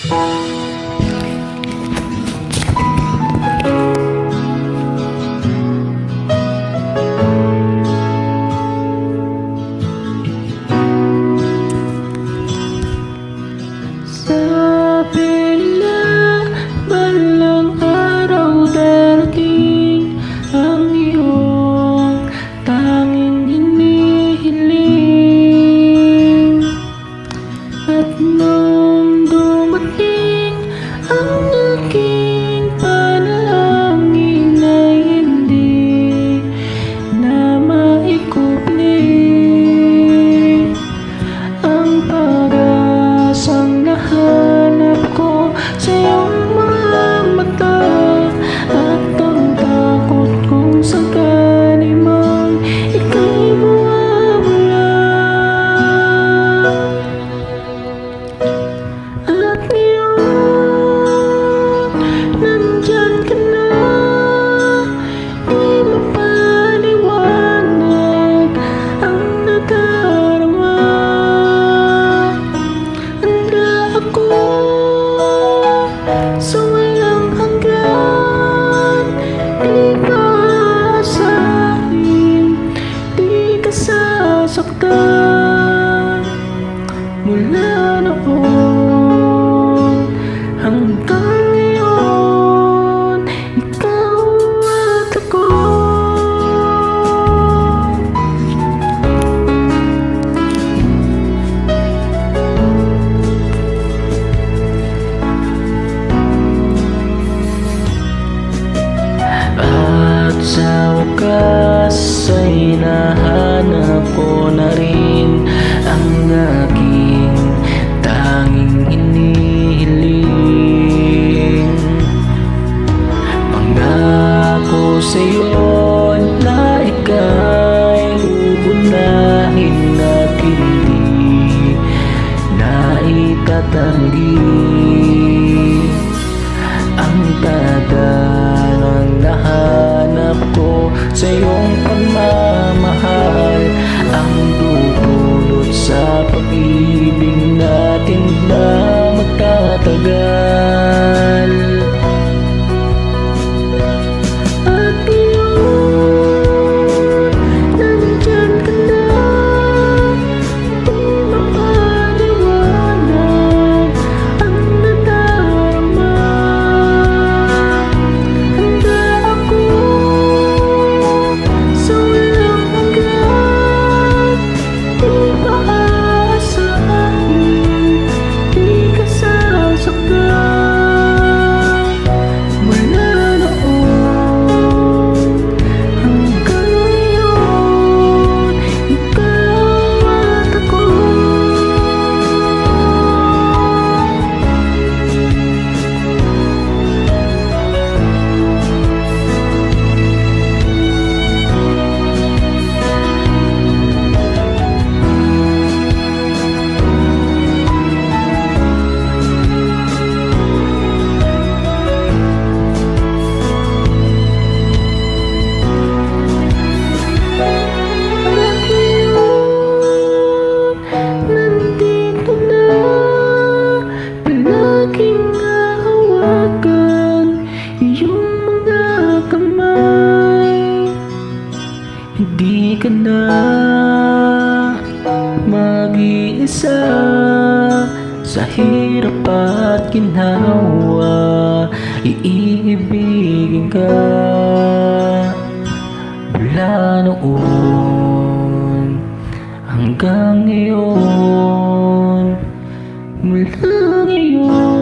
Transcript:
Sabi nila balang araw darating ang iyong tanging hinihiling. At nung dumating ang aking panalangin ay hindi na maikupli ang pag-asang nahanap ko sa iyong mga mata. At ang takot kung sakali mang ika'y mawawala. At ngayon, nandyan ka na, di mapaliwanag ang nadarama. Handa ako sa walang hanggan, di ka aasahin, di ka sasaktan. Mula noon hanggang ngayon, ikaw at ako. At sa wakas ay nahanap ko na rin ang aking tanging inihiling. Pangako sa'yo na ika'y uunahin at hindi na itatanggi. Ang tadanang nahanap ko sa iyong pagmamahal ang dudulot sa pag-ibig natin na magtatagal. At ngayon, nandyan ka na, di mapaliwanag ang nadarama. Handa ako sa walang hanggan, di ka aasahin, di ka sasaktan. Mula noon hanggang ngayon, ikaw at ako. Nandito na, palaging hahawakan iyong mga kamay. Hindi ka na mag-iisa sa hirap at ginhawa. Iibigin ka mula noon hanggang ngayon. Mula ngayon